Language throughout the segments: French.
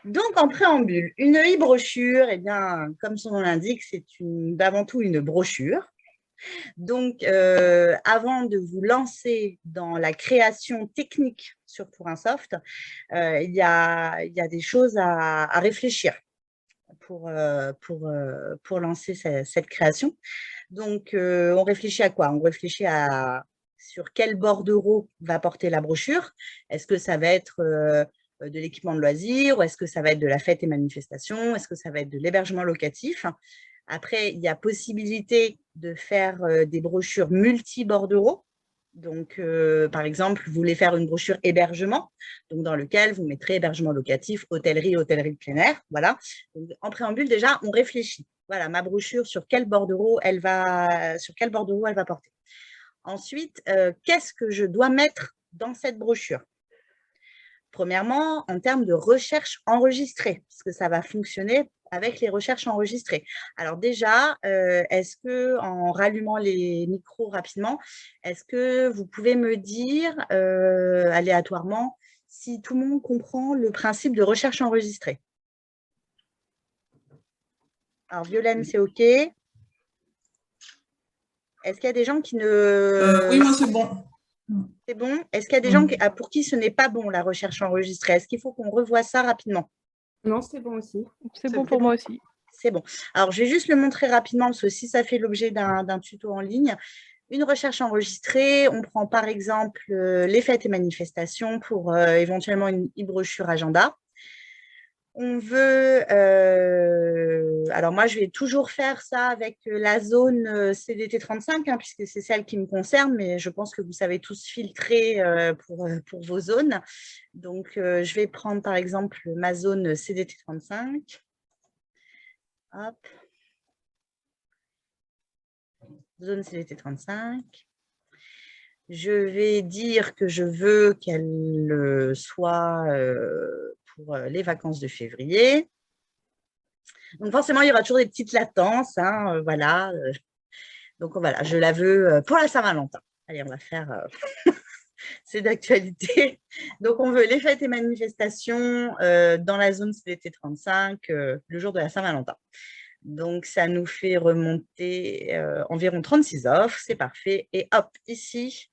Donc, en préambule, une e-brochure, eh bien, comme son nom l'indique, c'est avant tout une brochure. Donc, avant de vous lancer dans la création technique sur Tourinsoft, il y a des choses à réfléchir pour lancer cette création. Donc, on réfléchit à quoi? On réfléchit sur quel bordereau va porter la brochure. Est-ce que ça va être de l'équipement de loisirs, ou est-ce que ça va être de la fête et manifestation, est-ce que ça va être de l'hébergement locatif? Après, il y a possibilité de faire des brochures multi-bordereaux. Donc, par exemple, vous voulez faire une brochure hébergement, donc dans lequel vous mettrez hébergement locatif, hôtellerie de plein air. Voilà. Donc, en préambule, déjà, on réfléchit. Voilà, ma brochure, sur quel bordereau elle va porter. Ensuite, qu'est-ce que je dois mettre dans cette brochure? Premièrement, en termes de recherche enregistrée, parce que ça va fonctionner avec les recherches enregistrées. Alors déjà, est-ce que, en rallumant les micros rapidement, est-ce que vous pouvez me dire aléatoirement si tout le monde comprend le principe de recherche enregistrée? Alors, Violaine, c'est OK. Est-ce qu'il y a des gens qui Oui, ne... moi, c'est bon. C'est bon? Est-ce qu'il y a des gens pour qui ce n'est pas bon, la recherche enregistrée? Est-ce qu'il faut qu'on revoie ça rapidement? Non, c'est bon aussi. C'est bon pour moi aussi. C'est bon. Alors, je vais juste le montrer rapidement, parce que si ça fait l'objet d'un tuto en ligne, une recherche enregistrée, on prend par exemple les fêtes et manifestations pour éventuellement une e-brochure agenda. On veut, alors moi je vais toujours faire ça avec la zone CDT 35, hein, puisque c'est celle qui me concerne, mais je pense que vous savez tous filtrer pour vos zones. Donc je vais prendre par exemple ma zone CDT 35. Hop. Zone CDT 35. Je vais dire que je veux qu'elle soit pour les vacances de février. Donc forcément, il y aura toujours des petites latences, hein, voilà. Donc voilà, je la veux pour la Saint-Valentin. Allez, on va faire... c'est d'actualité. Donc on veut les fêtes et manifestations dans la zone CDT 35 le jour de la Saint-Valentin. Donc, ça nous fait remonter environ 36 offres. C'est parfait. Et hop, ici,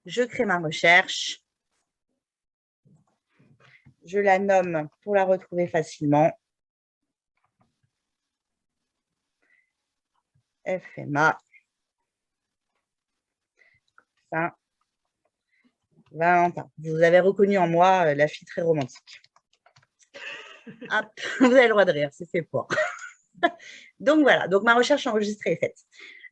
je crée ma recherche. Je la nomme pour la retrouver facilement. FMA. Saint-Valentin. Vous avez reconnu en moi la fille très romantique. Hop, vous avez le droit de rire, c'est fait pour. Donc voilà, donc ma recherche enregistrée est faite.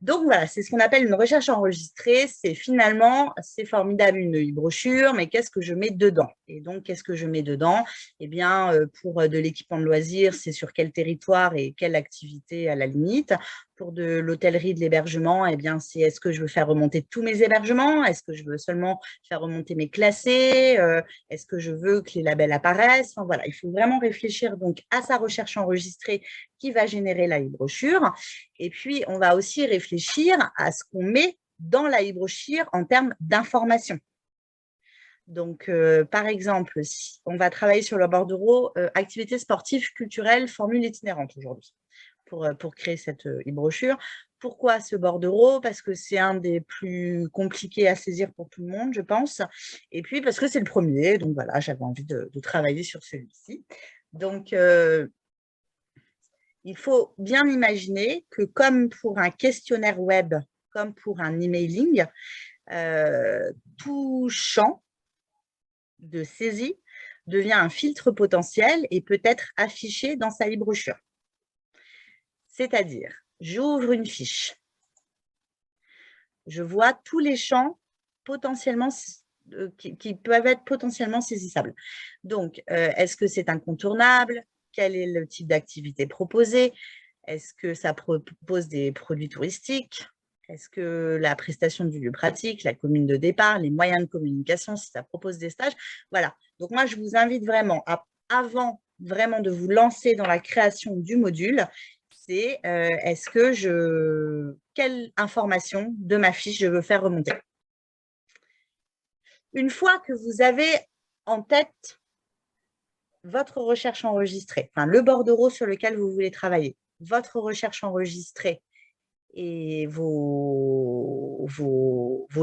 Donc voilà, c'est ce qu'on appelle une recherche enregistrée. C'est finalement, c'est formidable une e-brochure, mais qu'est-ce que je mets dedans? Et donc, qu'est-ce que je mets dedans? Eh bien, pour de l'équipement de loisirs, c'est sur quel territoire et quelle activité à la limite. Pour de l'hôtellerie, de l'hébergement, eh bien, c'est est-ce que je veux faire remonter tous mes hébergements? Est-ce que je veux seulement faire remonter mes classés? Est-ce que je veux que les labels apparaissent? Enfin, voilà, il faut vraiment réfléchir donc à sa recherche enregistrée qui va générer la e-brochure. Et puis, on va aussi réfléchir à ce qu'on met dans la e-brochure en termes d'information. Donc, par exemple, si on va travailler sur le bordereau activités sportives, culturelles, formule itinérante aujourd'hui pour créer cette e-brochure. Pourquoi ce bordereau? Parce que c'est un des plus compliqués à saisir pour tout le monde, je pense. Et puis, parce que c'est le premier. Donc, voilà, j'avais envie de travailler sur celui-ci. Donc, il faut bien imaginer que comme pour un questionnaire web, comme pour un emailing, tout champ de saisie devient un filtre potentiel et peut être affiché dans sa e-brochure. C'est-à-dire, j'ouvre une fiche, je vois tous les champs potentiellement qui peuvent être potentiellement saisissables. Donc, est-ce que c'est incontournable? Quel est le type d'activité proposée? Est-ce que ça propose des produits touristiques? Est-ce que la prestation du lieu pratique, la commune de départ, les moyens de communication, si ça propose des stages? Voilà. Donc, moi, je vous invite vraiment, avant vraiment de vous lancer dans la création du module, c'est quelle information de ma fiche je veux faire remonter. Une fois que vous avez en tête votre recherche enregistrée, enfin le bordereau sur lequel vous voulez travailler, votre recherche enregistrée et vos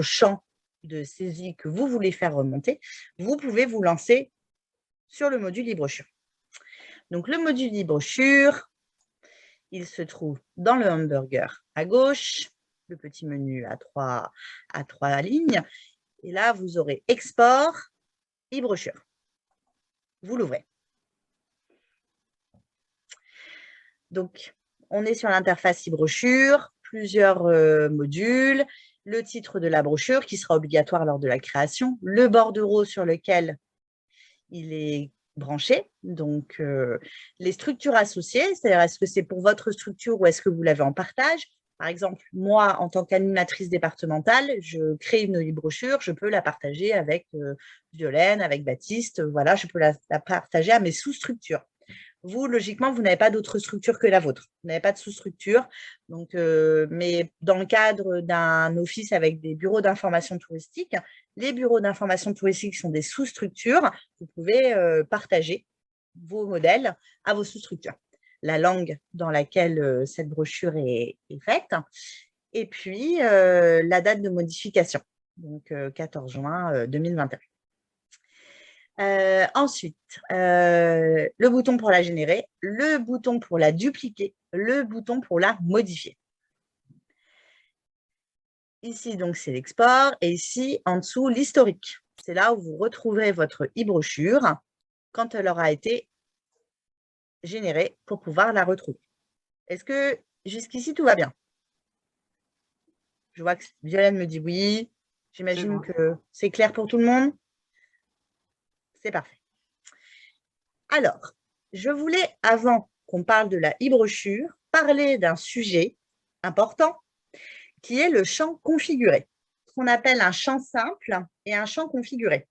champs de saisie que vous voulez faire remonter, vous pouvez vous lancer sur le module e-brochure. Donc, le module e-brochure, il se trouve dans le hamburger à gauche, le petit menu à trois lignes. Et là, vous aurez export, e-brochure. Vous l'ouvrez. Donc, on est sur l'interface e-brochure, plusieurs modules, le titre de la brochure qui sera obligatoire lors de la création, le bordereau sur lequel il est branché, donc les structures associées, c'est-à-dire est-ce que c'est pour votre structure ou est-ce que vous l'avez en partage. Par exemple, moi, en tant qu'animatrice départementale, je crée une e-brochure, je peux la partager avec Violaine, avec Baptiste, voilà, je peux la partager à mes sous-structures. Vous, logiquement, vous n'avez pas d'autre structure que la vôtre. Vous n'avez pas de sous-structure. Donc, mais dans le cadre d'un office avec des bureaux d'information touristique, les bureaux d'information touristique sont des sous-structures. Vous pouvez partager vos modèles à vos sous-structures. La langue dans laquelle cette brochure est faite. Et puis, la date de modification, donc 14 juin 2021. Ensuite, le bouton pour la générer, le bouton pour la dupliquer, le bouton pour la modifier. Ici, donc, c'est l'export et ici, en dessous, l'historique. C'est là où vous retrouverez votre e-brochure quand elle aura été générée pour pouvoir la retrouver. Est-ce que jusqu'ici, tout va bien? Je vois que Violaine me dit oui. J'imagine que c'est clair pour tout le monde. C'est parfait. Alors, je voulais, avant qu'on parle de la e-brochure, parler d'un sujet important qui est le champ configuré, ce qu'on appelle un champ simple et un champ configuré.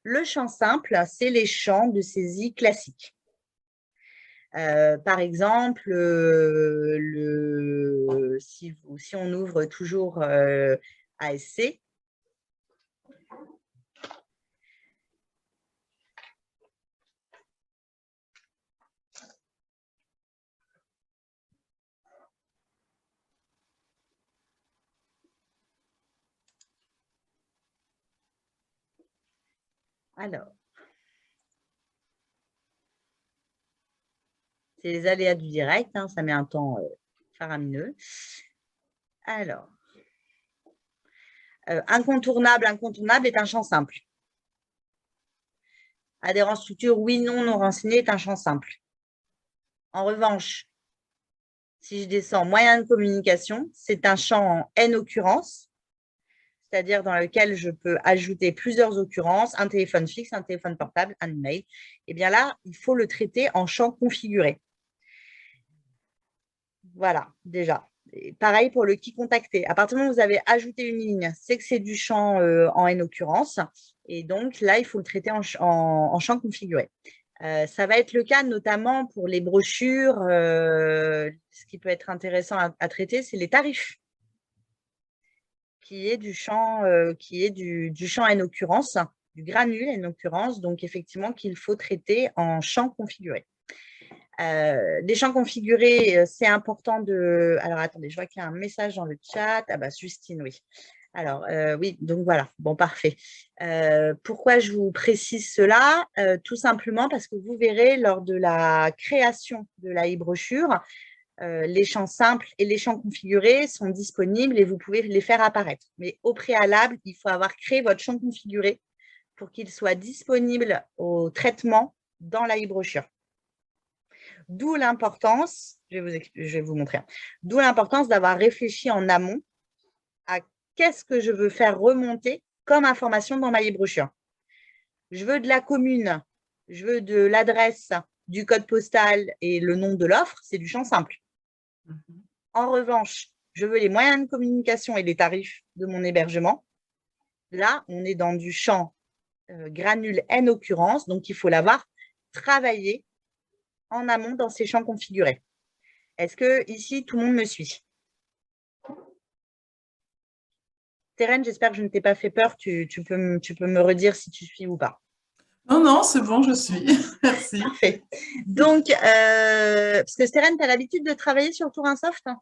Le champ simple, c'est les champs de saisie classiques. Par exemple, si on ouvre toujours ASC, alors, c'est les aléas du direct, hein, ça met un temps faramineux. Alors, incontournable est un champ simple. Adhérence structure, oui, non, non renseigné est un champ simple. En revanche, si je descends moyen de communication, c'est un champ en N occurrences, c'est-à-dire dans lequel je peux ajouter plusieurs occurrences, un téléphone fixe, un téléphone portable, un email. Et bien là, il faut le traiter en champ configuré. Voilà, déjà. Et pareil pour le qui contacter. À partir du moment où vous avez ajouté une ligne, c'est que c'est du champ en N occurrences. Et donc là, il faut le traiter en champ configuré. Ça va être le cas notamment pour les brochures. Ce qui peut être intéressant à traiter, c'est les tarifs, qui est du champ N occurrence, du granule N occurrence, donc effectivement qu'il faut traiter en champ configuré. Les champs configurés, c'est important de… Alors, attendez, je vois qu'il y a un message dans le chat. Ah bah, Justine, oui. Alors, oui, donc voilà, bon, parfait. Pourquoi je vous précise cela? Tout simplement parce que vous verrez lors de la création de la e-brochure, les champs simples et les champs configurés sont disponibles et vous pouvez les faire apparaître. Mais au préalable, il faut avoir créé votre champ configuré pour qu'il soit disponible au traitement dans la e-brochure. D'où l'importance, je vais vous montrer, d'où l'importance d'avoir réfléchi en amont à qu'est-ce que je veux faire remonter comme information dans ma e-brochure. Je veux de la commune, je veux de l'adresse, du code postal et le nom de l'offre, c'est du champ simple. En revanche, je veux les moyens de communication et les tarifs de mon hébergement. Là, on est dans du champ granule N occurrence, donc il faut l'avoir travaillé en amont dans ces champs configurés. Est-ce que ici, tout le monde me suit? Thérène, j'espère que je ne t'ai pas fait peur. Tu peux me redire si tu suis ou pas. Non, non, c'est bon, je suis. Merci. Parfait. Donc, parce que Stéphane, tu as l'habitude de travailler sur Tourinsoft, hein?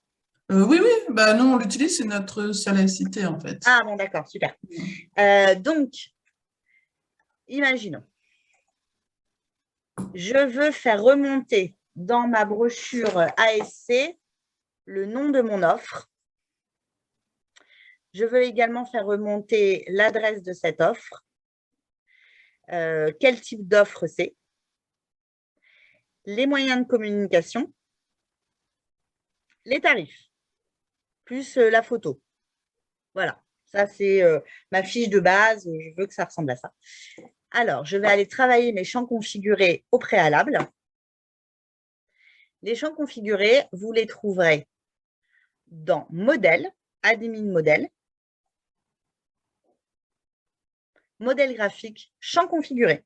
Oui, oui, bah, nous, on l'utilise, c'est notre Solacité, en fait. Ah bon, d'accord, super. Donc, imaginons, je veux faire remonter dans ma brochure ASC le nom de mon offre. Je veux également faire remonter l'adresse de cette offre, quel type d'offre c'est, les moyens de communication, les tarifs, plus la photo. Voilà, ça c'est ma fiche de base, je veux que ça ressemble à ça. Alors, je vais aller travailler mes champs configurés au préalable. Les champs configurés, vous les trouverez dans Modèle, Admin Modèle, Modèle graphique, champs configurés.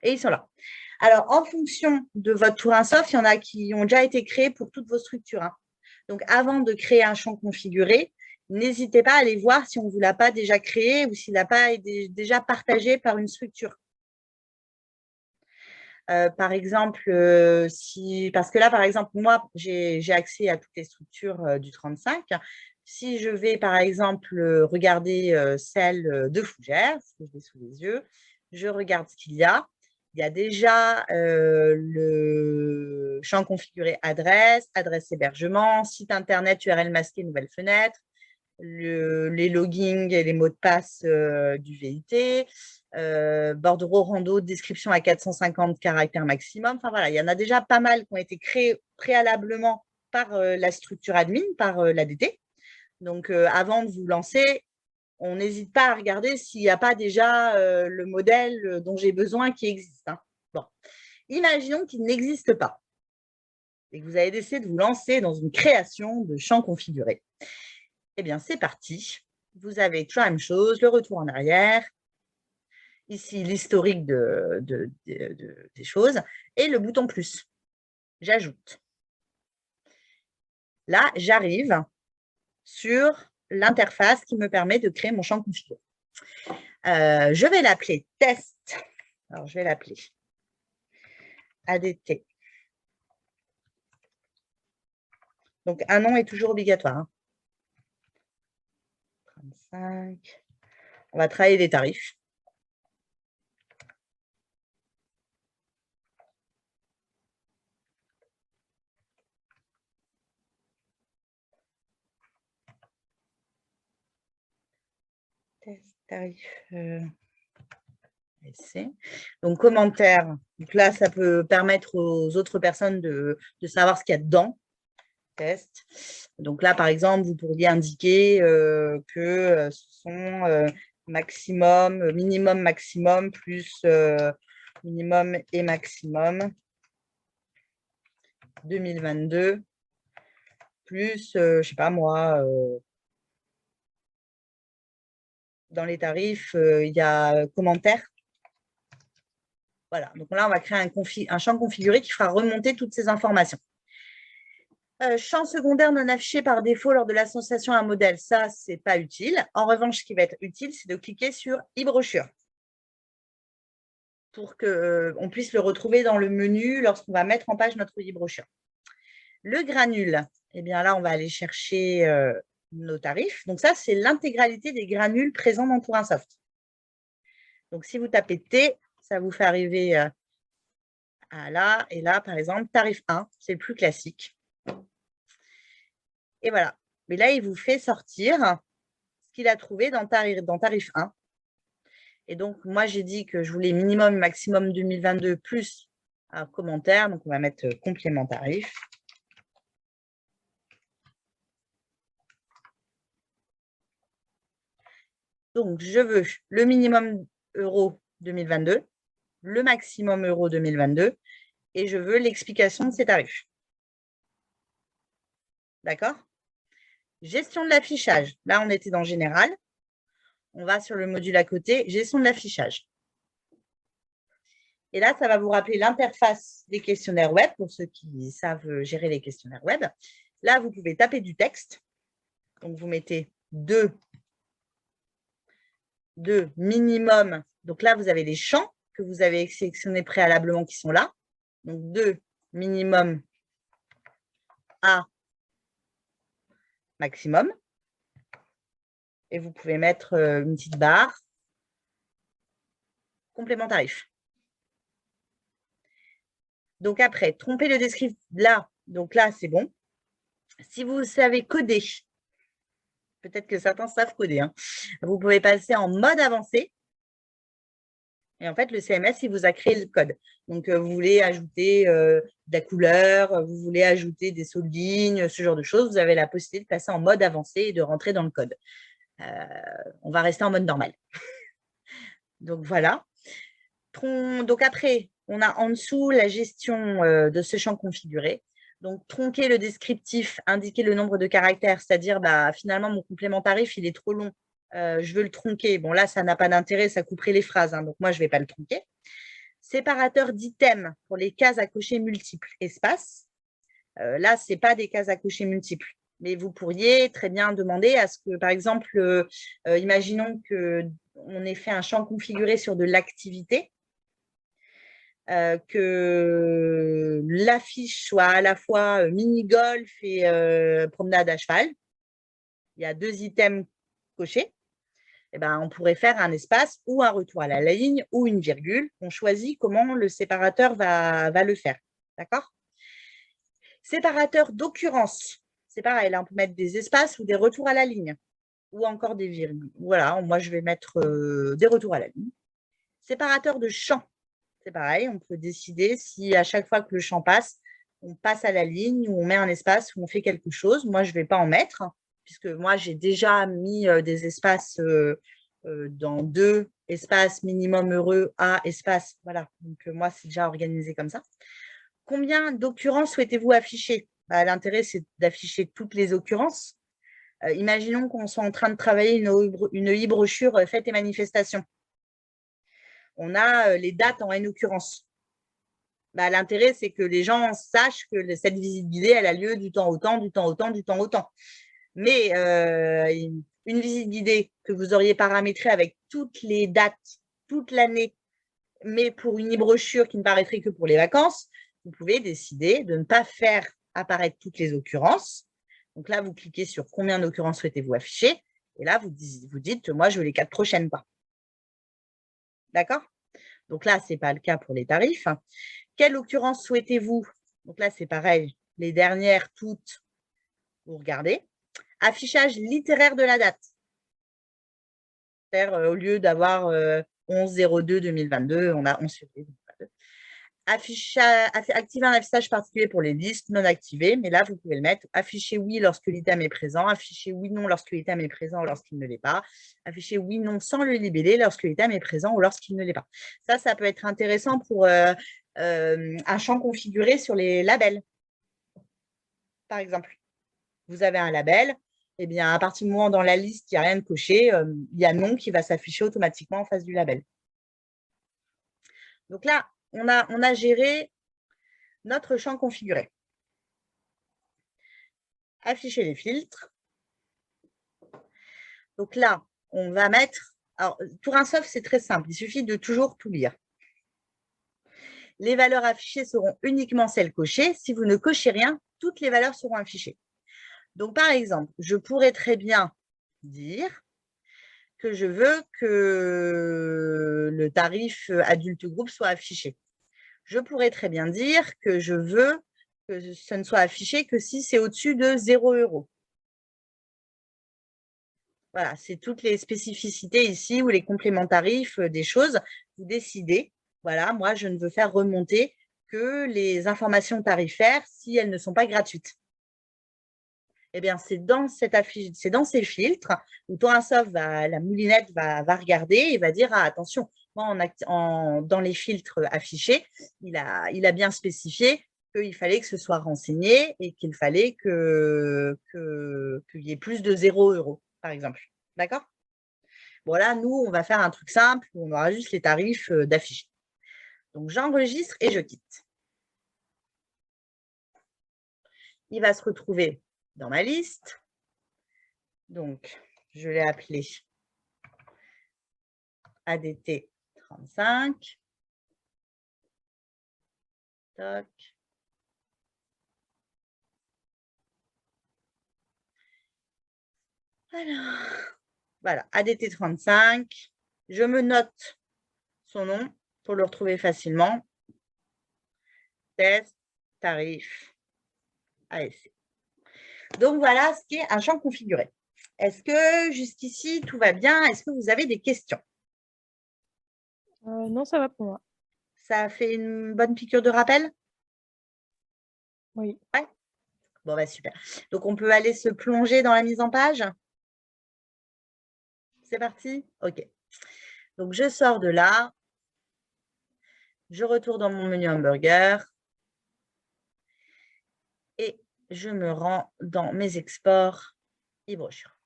Et ils sont là. Alors, en fonction de votre Tourinsoft, il y en a qui ont déjà été créés pour toutes vos structures, hein. Donc, avant de créer un champ configuré, n'hésitez pas à aller voir si on ne vous l'a pas déjà créé ou s'il n'a pas été déjà partagé par une structure. Par exemple, parce que là, par exemple, moi, j'ai accès à toutes les structures du 35. Si je vais, par exemple, regarder celle de Fougères, ce que j'ai sous les yeux, je regarde ce qu'il y a. Il y a déjà le champ configuré adresse, adresse hébergement, site internet, URL masqué, nouvelle fenêtre, les loggings et les mots de passe du VIT, bordereau rando, description à 450 caractères maximum. Enfin voilà, il y en a déjà pas mal qui ont été créés préalablement par la structure admin, par l'ADT. Donc avant de vous lancer, on n'hésite pas à regarder s'il n'y a pas déjà le modèle dont j'ai besoin qui existe, hein. Bon, imaginons qu'il n'existe pas et que vous avez décidé de vous lancer dans une création de champ configuré. Eh bien, c'est parti. Vous avez toujours la même chose, le retour en arrière, ici l'historique des choses, et le bouton plus. J'ajoute. Là, j'arrive sur l'interface qui me permet de créer mon champ configuré. Je vais l'appeler test. Alors, je vais l'appeler ADT. Donc, un nom est toujours obligatoire, hein. 35. On va travailler les tarifs. Test, tarif. Donc, commentaire. Donc là, ça peut permettre aux autres personnes de savoir ce qu'il y a dedans. Test. Donc là, par exemple, vous pourriez indiquer que ce sont maximum, minimum, maximum, plus minimum et maximum 2022, plus, je ne sais pas moi, dans les tarifs, il y a commentaire. Voilà, donc là, on va créer un champ configuré qui fera remonter toutes ces informations. Champ secondaire non affiché par défaut lors de l'association à un modèle, ça, ce n'est pas utile. En revanche, ce qui va être utile, c'est de cliquer sur e-brochure pour qu'on puisse le retrouver dans le menu lorsqu'on va mettre en page notre e-brochure. Le granule, eh bien là, on va aller chercher nos tarifs. Donc ça, c'est l'intégralité des granules présents dans Tourinsoft. Donc si vous tapez T, ça vous fait arriver à là. Et là, par exemple, tarif 1, c'est le plus classique. Et voilà. Mais là, il vous fait sortir ce qu'il a trouvé dans tarif 1. Et donc, moi, j'ai dit que je voulais minimum, maximum 2022 plus un commentaire. Donc, on va mettre complément tarif. Donc, je veux le minimum euro 2022, le maximum euro 2022 et je veux l'explication de ces tarifs. D'accord? Gestion de l'affichage. Là, on était dans Général. On va sur le module à côté, Gestion de l'affichage. Et là, ça va vous rappeler l'interface des questionnaires web, pour ceux qui savent gérer les questionnaires web. Là, vous pouvez taper du texte. Donc, vous mettez 2 de minimum. Donc là, vous avez les champs que vous avez sélectionnés préalablement qui sont là. Donc de minimum à maximum. Et vous pouvez mettre une petite barre. Complément tarif. Donc après, tromper le descriptif là. Donc là, c'est bon. Si vous savez coder, peut-être que certains savent coder, hein, vous pouvez passer en mode avancé. Et en fait, le CMS, il vous a créé le code. Donc, vous voulez ajouter de la couleur, vous voulez ajouter des sauts de ligne, ce genre de choses. Vous avez la possibilité de passer en mode avancé et de rentrer dans le code. On va rester en mode normal. Donc, voilà. Donc, après, on a en dessous la gestion de ce champ configuré. Donc, tronquer le descriptif, indiquer le nombre de caractères, c'est-à-dire, finalement, mon complément tarif, il est trop long. Je veux le tronquer. Bon, là, ça n'a pas d'intérêt, ça couperait les phrases. Hein, donc, moi, je ne vais pas le tronquer. Séparateur d'items pour les cases à cocher multiples espaces. Là, ce n'est pas des cases à cocher multiples. Mais vous pourriez très bien demander à ce que, par exemple, imaginons qu'on ait fait un champ configuré sur de l'activité. Que l'affiche soit à la fois mini-golf et promenade à cheval. Il y a 2 items cochés. Eh ben, on pourrait faire un espace ou un retour à la ligne ou une virgule. On choisit comment le séparateur va le faire. D'accord? Séparateur d'occurrence. C'est pareil, là, on peut mettre des espaces ou des retours à la ligne ou encore des virgules. Voilà, moi, je vais mettre des retours à la ligne. Séparateur de champ. C'est pareil, on peut décider si à chaque fois que le champ passe, on passe à la ligne ou on met un espace ou on fait quelque chose. Moi, je ne vais pas en mettre, puisque moi, j'ai déjà mis des espaces dans 2 espaces minimum heureux à espace. Voilà, donc moi, c'est déjà organisé comme ça. Combien d'occurrences souhaitez-vous afficher? L'intérêt, c'est d'afficher toutes les occurrences. Imaginons qu'on soit en train de travailler une e-brochure fêtes et manifestations. On a les dates en N occurrences. L'intérêt, c'est que les gens sachent que cette visite guidée, elle a lieu du temps au temps, du temps au temps, du temps au temps. Mais une visite guidée que vous auriez paramétrée avec toutes les dates, toute l'année, mais pour une e-brochure qui ne paraîtrait que pour les vacances, vous pouvez décider de ne pas faire apparaître toutes les occurrences. Donc là, vous cliquez sur combien d'occurrences souhaitez-vous afficher. Et là, vous dites, moi, je veux les 4 prochaines. D'accord? Donc là, ce n'est pas le cas pour les tarifs. Quelle occurrence souhaitez-vous? Donc là, c'est pareil. Les dernières, toutes, vous regardez. Affichage littéraire de la date. Au lieu d'avoir 11/02/2022, on a 11 février 2022. Activer un affichage particulier pour les listes non activées, mais là, vous pouvez le mettre. Afficher oui lorsque l'item est présent. Afficher oui, non lorsque l'item est présent ou lorsqu'il ne l'est pas. Afficher oui, non sans le libeller lorsque l'item est présent ou lorsqu'il ne l'est pas. Ça peut être intéressant pour un champ configuré sur les labels. Par exemple, vous avez un label, eh bien, à partir du moment dans la liste, il n'y a rien de coché, il y a non qui va s'afficher automatiquement en face du label. Donc là, on a géré notre champ configuré. Afficher les filtres. Donc là, on va mettre… Alors, pour un soft, c'est très simple. Il suffit de toujours tout lire. Les valeurs affichées seront uniquement celles cochées. Si vous ne cochez rien, toutes les valeurs seront affichées. Donc, par exemple, je pourrais très bien dire que je veux que le tarif adulte groupe soit affiché. Je pourrais très bien dire que je veux que ce ne soit affiché que si c'est au-dessus de 0 €. Voilà, c'est toutes les spécificités ici ou les compléments tarifs des choses. Vous décidez, voilà, moi, je ne veux faire remonter que les informations tarifaires si elles ne sont pas gratuites. Eh bien, c'est dans cette affiche, c'est dans ces filtres où Torasoft, la moulinette va regarder et va dire, ah, attention, moi, dans les filtres affichés, il a bien spécifié qu'il fallait que ce soit renseigné et qu'il fallait qu'il y ait plus de 0 €, par exemple. D'accord? Bon, là, nous, on va faire un truc simple où on aura juste les tarifs d'affichés. Donc, j'enregistre et je quitte. Il va se retrouver dans ma liste. Donc, je l'ai appelé ADT 35. Toc. Alors, voilà, ADT 35. Je me note son nom pour le retrouver facilement. Test, tarif, ASC. Donc, voilà ce qui est un champ configuré. Est-ce que jusqu'ici, tout va bien? Est-ce que vous avez des questions? Non, ça va pour moi. Ça a fait une bonne piqûre de rappel? Oui. Ouais. Bon, bah, super. Donc, on peut aller se plonger dans la mise en page? C'est parti? OK. Donc, je sors de là. Je retourne dans mon menu hamburger. Et je me rends dans mes exports e-brochure.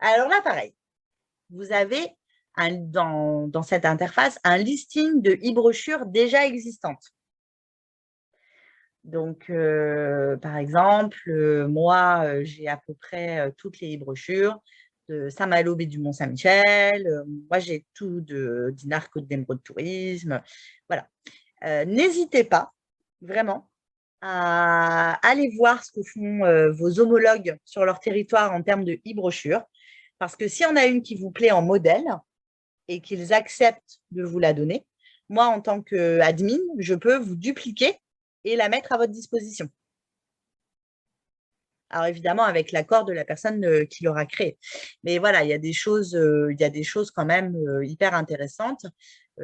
Alors là, pareil. Vous avez dans cette interface un listing de e-brochures déjà existantes. Donc, par exemple, moi, j'ai à peu près toutes les e-brochures de Saint-Malo, baie du Mont-Saint-Michel. Moi, j'ai tout de Dinard, Côte d'Emeraude Tourisme. Voilà. N'hésitez pas, vraiment, à aller voir ce que font vos homologues sur leur territoire en termes de e-brochures. Parce que si on a une qui vous plaît en modèle et qu'ils acceptent de vous la donner, moi, en tant qu'admin, je peux vous dupliquer et la mettre à votre disposition. Alors, évidemment, avec l'accord de la personne qui l'aura créée. Mais voilà, il y a des choses quand même hyper intéressantes.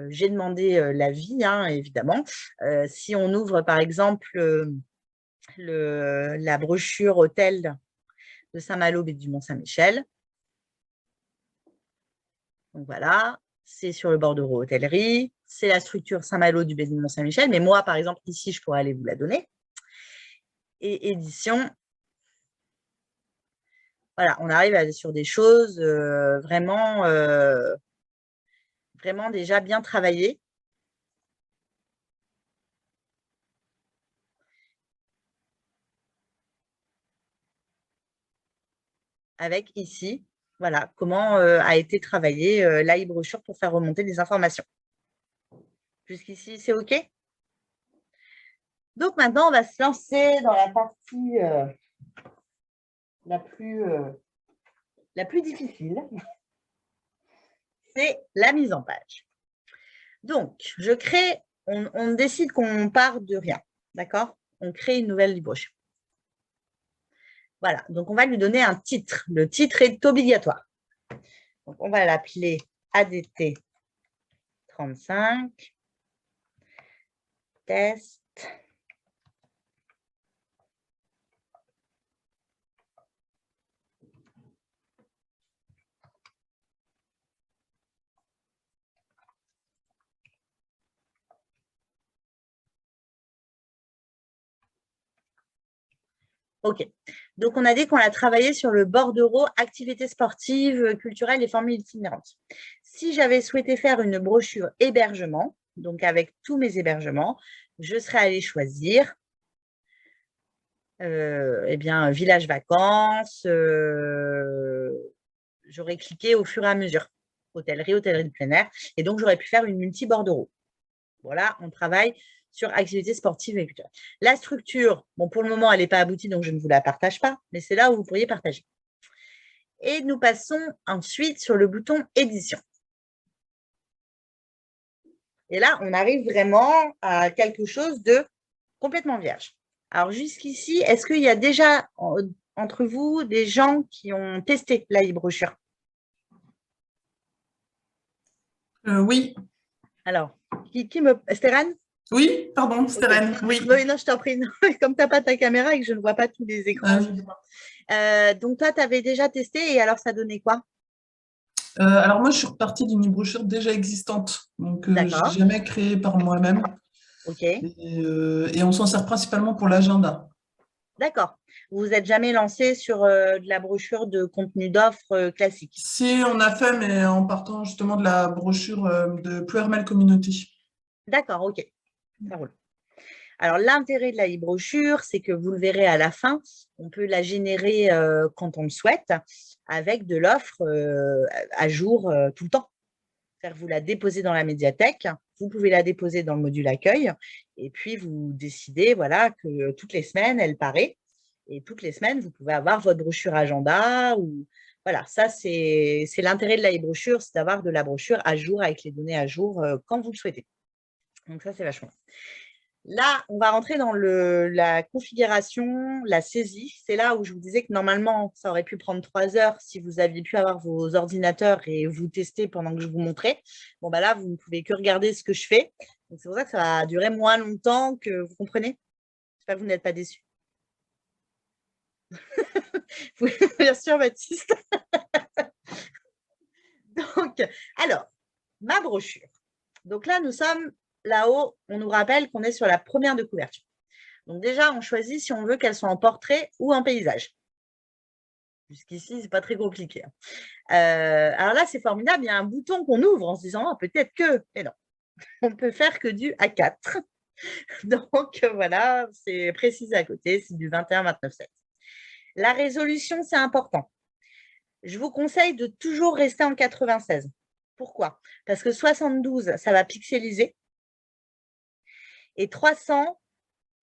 J'ai demandé l'avis, hein, évidemment. Si on ouvre, par exemple, la brochure hôtel de Saint-Malo, baie du Mont-Saint-Michel. Donc voilà, c'est sur le bordereau hôtellerie. C'est la structure Saint-Malo du baie du Mont-Saint-Michel. Mais moi, par exemple, ici, je pourrais aller vous la donner. Et édition. Voilà, on arrive sur des choses vraiment déjà bien travaillées. Avec ici, voilà, comment a été travaillée la e-brochure pour faire remonter des informations. Jusqu'ici, c'est OK? Donc maintenant, on va se lancer dans la partie la plus difficile. C'est la mise en page. Donc, on décide qu'on part de rien, d'accord? On crée une nouvelle e-brochure. Voilà, donc on va lui donner un titre. Le titre est obligatoire. Donc, on va l'appeler ADT 35. Test. OK. Donc, on a dit qu'on a travaillé sur le bordereau activités sportives, culturelles et formules itinérantes. Si j'avais souhaité faire une brochure hébergement, donc avec tous mes hébergements, je serais allée choisir village vacances. J'aurais cliqué au fur et à mesure. Hôtellerie de plein air. Et donc, j'aurais pu faire une multi-bordereau. Voilà, on travaille sur activités sportives et culturelles. La structure, bon, pour le moment, elle n'est pas aboutie, donc je ne vous la partage pas, mais c'est là où vous pourriez partager. Et nous passons ensuite sur le bouton édition. Et là, on arrive vraiment à quelque chose de complètement vierge. Alors, jusqu'ici, est-ce qu'il y a déjà entre vous des gens qui ont testé la e-brochure? Oui. Alors, Stéphane? Oui, pardon, Stéphane. Okay. Oui. Oui, non, je t'en prie. Comme tu n'as pas ta caméra et que je ne vois pas tous les écrans. Donc, toi, tu avais déjà testé et alors, ça donnait quoi? Alors, moi, je suis repartie d'une e-brochure déjà existante. Donc, je n'ai jamais créé par moi-même. OK. Et on s'en sert principalement pour l'agenda. D'accord. Vous vous êtes jamais lancé sur de la brochure de contenu d'offres classique? Si, on a fait, mais en partant justement de la brochure de Puermal Community. D'accord, OK. Ça roule. Alors, l'intérêt de la e-brochure, c'est que vous le verrez à la fin, on peut la générer quand on le souhaite. avec de l'offre à jour tout le temps. Vous la déposez dans la médiathèque, vous pouvez la déposer dans le module accueil, et puis vous décidez voilà, que toutes les semaines, elle paraît. Et toutes les semaines, vous pouvez avoir votre brochure agenda. Ou voilà, ça, c'est l'intérêt de la e-brochure, c'est d'avoir de la brochure à jour avec les données à jour quand vous le souhaitez. Donc ça, c'est vachement. Là, on va rentrer dans la configuration, la saisie. C'est là où je vous disais que normalement, ça aurait pu prendre 3 heures si vous aviez pu avoir vos ordinateurs et vous tester pendant que je vous montrais. Bon, bah là, vous ne pouvez que regarder ce que je fais. Donc, c'est pour ça que ça va durer moins longtemps que vous comprenez. J'espère que vous n'êtes pas déçus. Oui, bien sûr, Baptiste. Donc, alors, ma brochure. Donc là, nous sommes là-haut. On nous rappelle qu'on est sur la première de couverture. Donc déjà, on choisit si on veut qu'elle soit en portrait ou en paysage. Jusqu'ici, ce n'est pas très compliqué. Alors là, c'est formidable. Il y a un bouton qu'on ouvre en se disant oh, peut-être que. Mais non, on ne peut faire que du A4. Donc voilà, c'est précisé à côté, c'est du 21-29-7. La résolution, c'est important. Je vous conseille de toujours rester en 96. Pourquoi? Parce que 72, ça va pixeliser. Et 300,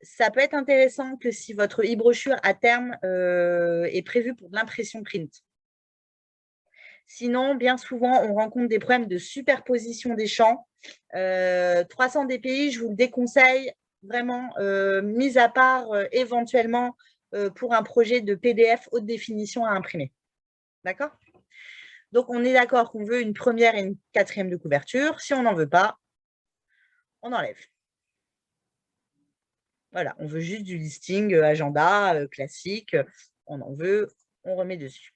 ça peut être intéressant que si votre e-brochure à terme est prévue pour de l'impression print. Sinon, bien souvent, on rencontre des problèmes de superposition des champs. 300 dpi, je vous le déconseille vraiment, mis à part éventuellement pour un projet de PDF haute définition à imprimer. D'accord? Donc, on est d'accord qu'on veut une première et une quatrième de couverture. Si on n'en veut pas, on enlève. Voilà, on veut juste du listing agenda classique. On en veut, on remet dessus.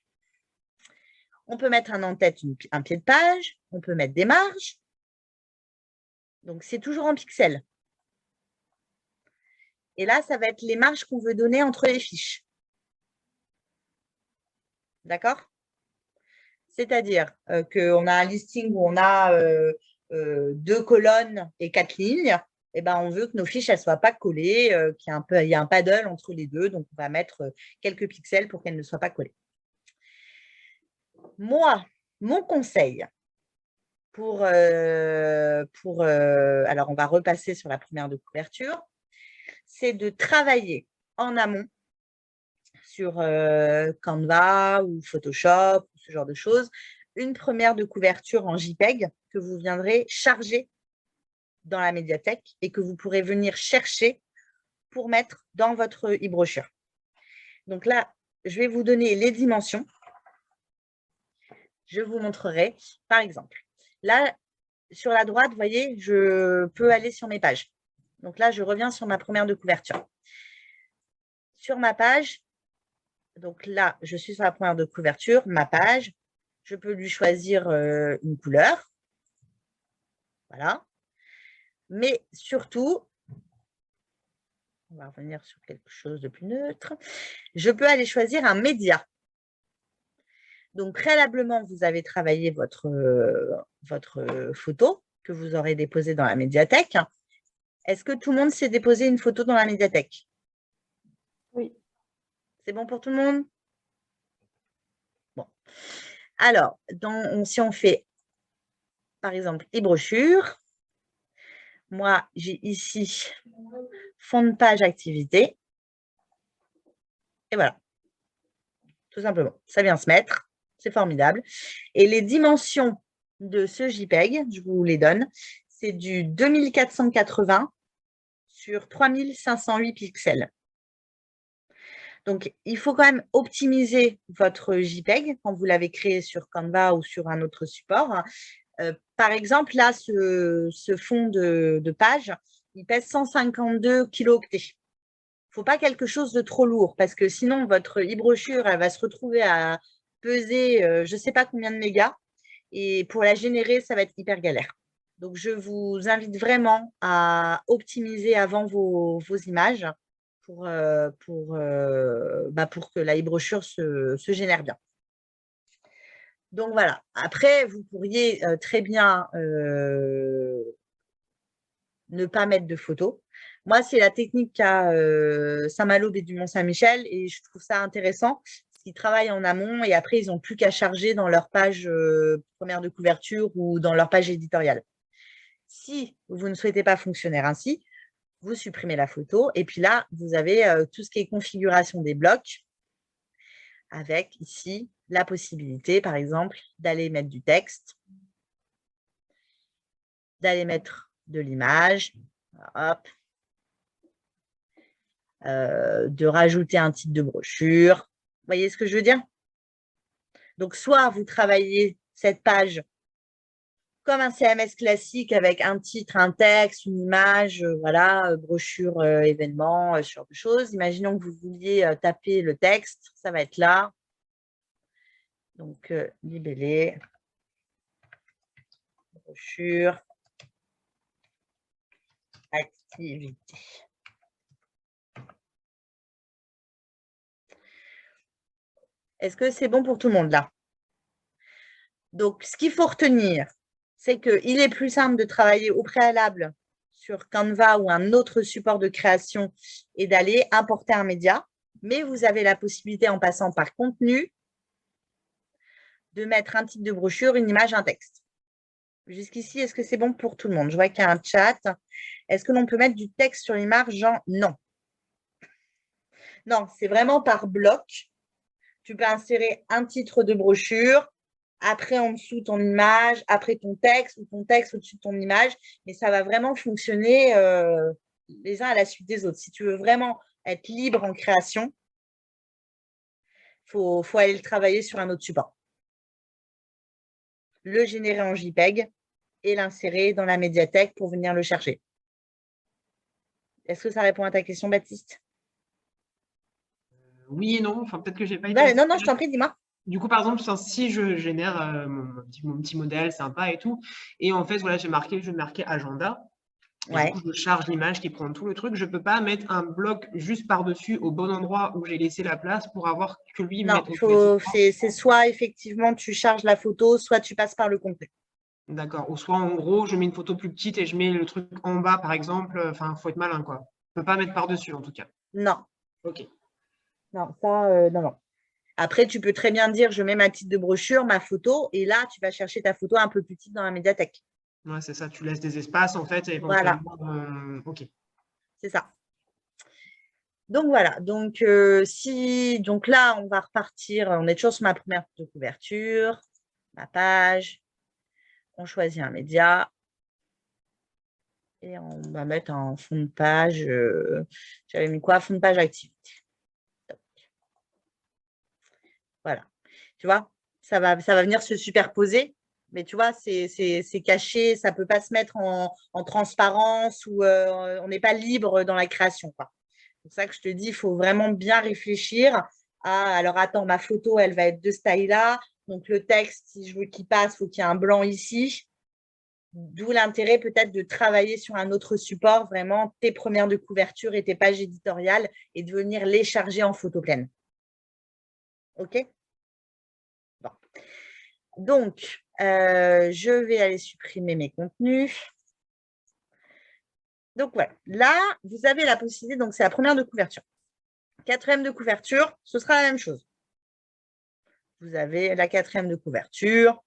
On peut mettre un en-tête, un pied de page. On peut mettre des marges. Donc, c'est toujours en pixels. Et là, ça va être les marges qu'on veut donner entre les fiches. D'accord? C'est-à-dire qu'on a un listing où on a 2 colonnes et 4 lignes. Eh ben, on veut que nos fiches ne soient pas collées, qu'il y ait un paddle entre les deux. Donc, on va mettre quelques pixels pour qu'elles ne soient pas collées. Moi, mon conseil alors, on va repasser sur la première de couverture, c'est de travailler en amont sur Canva ou Photoshop, ce genre de choses, une première de couverture en JPEG que vous viendrez charger dans la médiathèque et que vous pourrez venir chercher pour mettre dans votre e-brochure. Donc là, je vais vous donner les dimensions. Je vous montrerai, par exemple. Là, sur la droite, vous voyez, je peux aller sur mes pages. Donc là, je reviens sur ma première de couverture. Sur ma page, donc là, je suis sur la première de couverture, ma page. Je peux lui choisir une couleur. Voilà. Mais surtout, on va revenir sur quelque chose de plus neutre. Je peux aller choisir un média. Donc, préalablement, vous avez travaillé votre photo que vous aurez déposée dans la médiathèque. Est-ce que tout le monde s'est déposé une photo dans la médiathèque? Oui. C'est bon pour tout le monde? Bon. Alors, si on fait, par exemple, e-brochure, moi, j'ai ici fond de page activité. Et voilà. Tout simplement. Ça vient se mettre. C'est formidable. Et les dimensions de ce JPEG, je vous les donne, c'est du 2480 sur 3508 pixels. Donc, il faut quand même optimiser votre JPEG quand vous l'avez créé sur Canva ou sur un autre support. Par exemple, là, ce fond de page, il pèse 152 kilooctets. Il ne faut pas quelque chose de trop lourd parce que sinon, votre e-brochure, elle va se retrouver à peser je ne sais pas combien de mégas et pour la générer, ça va être hyper galère. Donc, je vous invite vraiment à optimiser avant vos images pour que la e-brochure se génère bien. Donc, voilà. Après, vous pourriez très bien ne pas mettre de photos. Moi, c'est la technique qu'a Saint-Malo et du Mont-Saint-Michel et je trouve ça intéressant. qu'ils travaillent en amont et après, ils n'ont plus qu'à charger dans leur page première de couverture ou dans leur page éditoriale. Si vous ne souhaitez pas fonctionner ainsi, vous supprimez la photo et puis là, vous avez tout ce qui est configuration des blocs avec ici la possibilité, par exemple, d'aller mettre du texte, d'aller mettre de l'image, hop, de rajouter un titre de brochure. Vous voyez ce que je veux dire? Donc, soit vous travaillez cette page comme un CMS classique avec un titre, un texte, une image, voilà, brochure, événement, ce genre de choses. Imaginons que vous vouliez taper le texte, ça va être là. Donc, libellé, brochure, activité. Est-ce que c'est bon pour tout le monde là? Donc, ce qu'il faut retenir, c'est qu'il est plus simple de travailler au préalable sur Canva ou un autre support de création et d'aller importer un média. Mais vous avez la possibilité, en passant par contenu, de mettre un titre de brochure, une image, un texte. Jusqu'ici, est-ce que c'est bon pour tout le monde? Je vois qu'il y a un chat. Est-ce que l'on peut mettre du texte sur l'image? Non. Non, c'est vraiment par bloc. Tu peux insérer un titre de brochure, après en dessous ton image, après ton texte ou ton texte au-dessus de ton image. Mais ça va vraiment fonctionner les uns à la suite des autres. Si tu veux vraiment être libre en création, il faut aller le travailler sur un autre support. Le générer en JPEG et l'insérer dans la médiathèque pour venir le chercher. Est-ce que ça répond à ta question, Baptiste? Oui et non. Enfin, peut-être que je n'ai pas été… Non, je t'en prie, dis-moi. Du coup, par exemple, si je génère mon petit modèle sympa et tout, et en fait, voilà, je vais marquer agenda, et du coup, je charge l'image qui prend tout le truc. Je ne peux pas mettre un bloc juste par-dessus au bon endroit où j'ai laissé la place pour avoir que lui non, mette… c'est soit effectivement tu charges la photo, soit tu passes par le contenu. D'accord. Ou soit, en gros, je mets une photo plus petite et je mets le truc en bas, par exemple. Enfin, il faut être malin, quoi. Je ne peux pas mettre par-dessus, en tout cas. Non. OK. Non, ça, non. Après, tu peux très bien dire, je mets ma titre de brochure, ma photo, et là, tu vas chercher ta photo un peu plus petite dans la médiathèque. Ouais, c'est ça. Tu laisses des espaces, en fait, et éventuellement… Voilà. OK. C'est ça. Donc, voilà. Donc, donc là, on va repartir. On est toujours sur ma première de couverture, ma page. On choisit un média. Et on va mettre en fond de page. J'avais mis quoi? Fond de page activité. Voilà. Tu vois, ça va venir se superposer. Mais tu vois, c'est caché, ça ne peut pas se mettre en transparence ou on n'est pas libre dans la création. C'est pour ça que je te dis, il faut vraiment bien réfléchir à, alors attends, ma photo, elle va être de ce taille-là. Donc le texte, si je veux qu'il passe, il faut qu'il y ait un blanc ici. D'où l'intérêt peut-être de travailler sur un autre support, vraiment tes premières de couverture et tes pages éditoriales et de venir les charger en photo pleine. OK? Bon. Donc, je vais aller supprimer mes contenus. Donc, voilà. Là, vous avez la possibilité, donc c'est la première de couverture. Quatrième de couverture, ce sera la même chose. Vous avez la quatrième de couverture,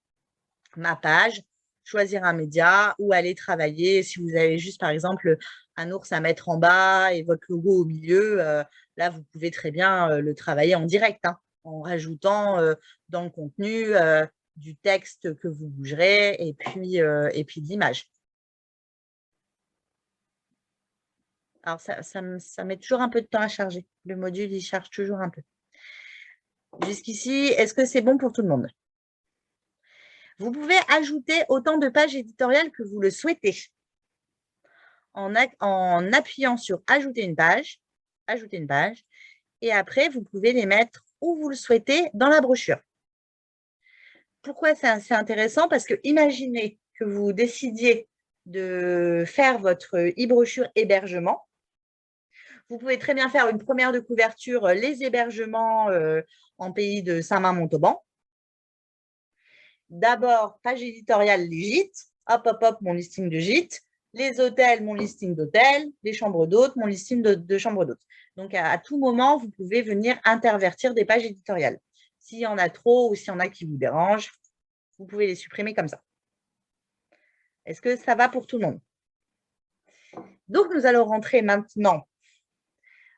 ma page, choisir un média ou aller travailler. Si vous avez juste, par exemple, un ours à mettre en bas et votre logo au milieu, là, vous pouvez très bien le travailler en direct, hein, en rajoutant dans le contenu du texte que vous bougerez et puis de l'image. Alors, ça met toujours un peu de temps à charger. Le module, il charge toujours un peu. Jusqu'ici, est-ce que c'est bon pour tout le monde? Vous pouvez ajouter autant de pages éditoriales que vous le souhaitez en appuyant sur « Ajouter une page », et après, vous pouvez les mettre où vous le souhaitez dans la brochure. Pourquoi c'est assez intéressant? Parce que imaginez que vous décidiez de faire votre e-brochure hébergement. Vous pouvez très bien faire une première de couverture, les hébergements en pays de Saint-Marc-Montauban. D'abord, page éditoriale, les gîtes. Hop, hop, hop, mon listing de gîtes. Les hôtels, mon listing d'hôtels. Les chambres d'hôtes, mon listing de chambres d'hôtes. Donc, à tout moment, vous pouvez venir intervertir des pages éditoriales. S'il y en a trop ou s'il y en a qui vous dérangent, vous pouvez les supprimer comme ça. Est-ce que ça va pour tout le monde? Donc, nous allons rentrer maintenant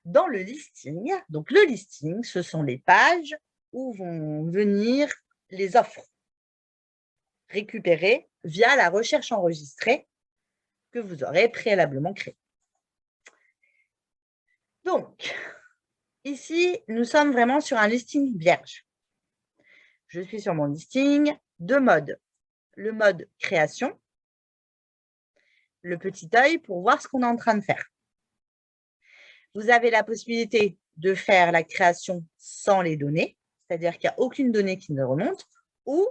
dans le listing. Donc, le listing, ce sont les pages où vont venir les offres récupérées via la recherche enregistrée que vous aurez préalablement créée. Donc, ici, nous sommes vraiment sur un listing vierge. Je suis sur mon listing, 2 modes. Le mode création, le petit œil pour voir ce qu'on est en train de faire. Vous avez la possibilité de faire la création sans les données, c'est-à-dire qu'il n'y a aucune donnée qui ne remonte, ou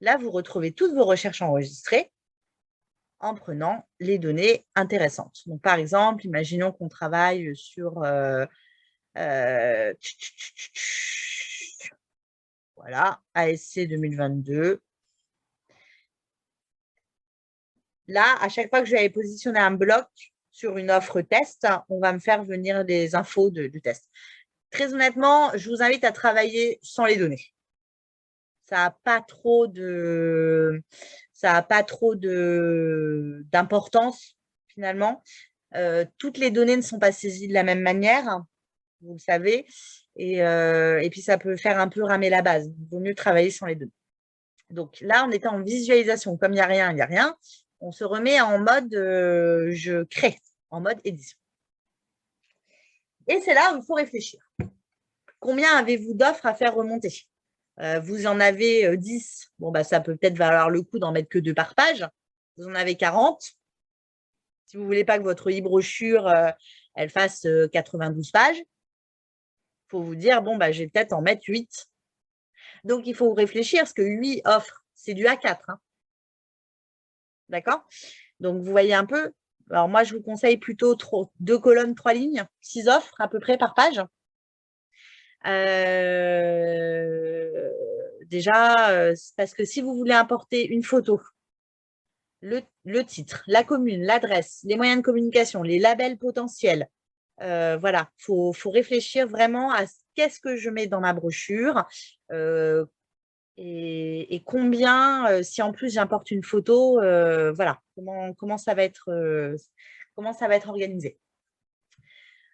là, vous retrouvez toutes vos recherches enregistrées en prenant les données intéressantes. Donc, par exemple, imaginons qu'on travaille sur voilà, ASC 2022. Là, à chaque fois que je vais aller positionner un bloc sur une offre test, on va me faire venir des infos de test. Très honnêtement, je vous invite à travailler sans les données. Ça n'a pas trop d'importance finalement. Toutes les données ne sont pas saisies de la même manière, vous le savez, et puis ça peut faire un peu ramer la base. Il vaut mieux travailler sans les données. Donc là, on était en visualisation. Comme il n'y a rien, il n'y a rien. On se remet en mode je crée, en mode édition. Et c'est là où il faut réfléchir. Combien avez-vous d'offres à faire remonter? Vous en avez 10. Bon, bah, ça peut peut-être valoir le coup d'en mettre que 2 par page. Vous en avez 40. Si vous ne voulez pas que votre e-brochure elle fasse 92 pages, il faut vous dire, bon, bah, je vais peut-être en mettre 8. Donc, il faut réfléchir, parce que 8 offres, c'est du A4. Hein. D'accord? Donc, vous voyez un peu. Alors, moi, je vous conseille plutôt 2 colonnes, 3 lignes, 6 offres à peu près par page. Déjà, parce que si vous voulez importer une photo, le titre, la commune, l'adresse, les moyens de communication, les labels potentiels, voilà, faut réfléchir vraiment à qu'est-ce que je mets dans ma brochure et combien, si en plus j'importe une photo, voilà, comment ça va être organisé.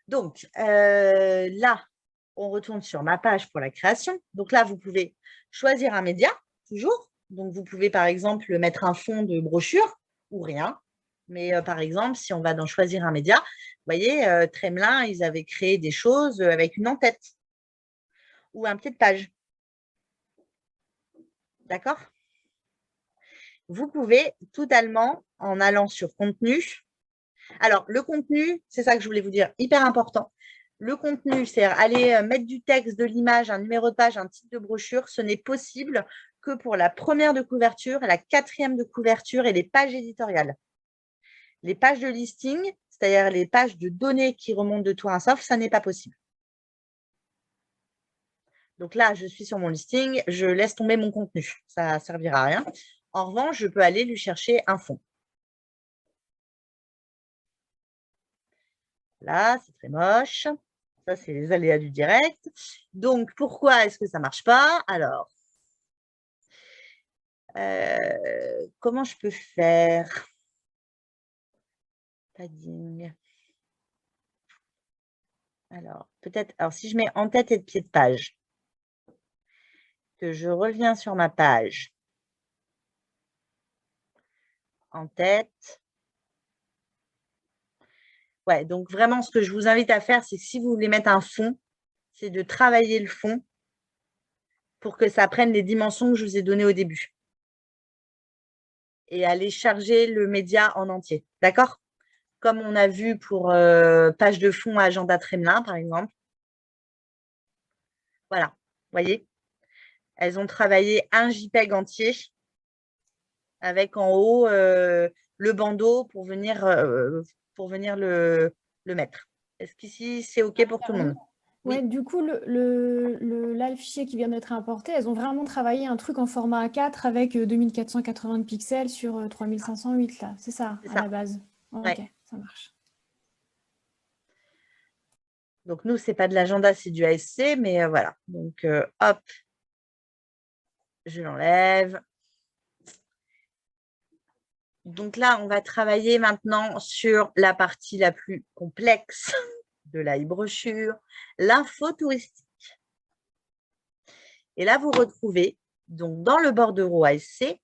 Donc, là, on retourne sur ma page pour la création. Donc là, vous pouvez choisir un média, toujours. Donc, vous pouvez, par exemple, mettre un fond de brochure ou rien. Mais par exemple, si on va dans choisir un média, vous voyez, Tremelin, ils avaient créé des choses avec une en-tête ou un pied de page. D'accord? Vous pouvez totalement, en allant sur contenu. Alors, le contenu, c'est ça que je voulais vous dire, hyper important. Le contenu, c'est aller mettre du texte, de l'image, un numéro de page, un titre de brochure. Ce n'est possible que pour la première de couverture, la 4e de couverture et les pages éditoriales. Les pages de listing, c'est-à-dire les pages de données qui remontent de tout un soft, ça n'est pas possible. Donc là, je suis sur mon listing, je laisse tomber mon contenu. Ça ne servira à rien. En revanche, je peux aller lui chercher un fond. Là, c'est très moche. Ça, c'est les aléas du direct. Donc, pourquoi est-ce que ça ne marche pas? Alors, comment je peux faire? Padding. Alors, peut-être, alors si je mets en tête et de pied de page, que je reviens sur ma page, en tête. Ouais, donc vraiment, ce que je vous invite à faire, c'est que si vous voulez mettre un fond, c'est de travailler le fond pour que ça prenne les dimensions que je vous ai données au début. Et aller charger le média en entier. D'accord? Comme on a vu pour page de fond agenda Tremelin, par exemple. Voilà, vous voyez? Elles ont travaillé un JPEG entier avec en haut le bandeau pour venir le mettre. Est-ce qu'ici, c'est OK pour tout le monde? Ouais, du coup, là, le fichier qui vient d'être importé, elles ont vraiment travaillé un truc en format A4 avec 2480 pixels sur 3508, là. C'est ça, à la base. Ok, ouais. Ça marche. Donc, nous, ce n'est pas de l'agenda, c'est du ASC, mais voilà. Donc, hop, Je l'enlève. Donc là, on va travailler maintenant sur la partie la plus complexe de la e-brochure, l'info touristique. Et là, vous retrouvez donc dans le bordereau ASC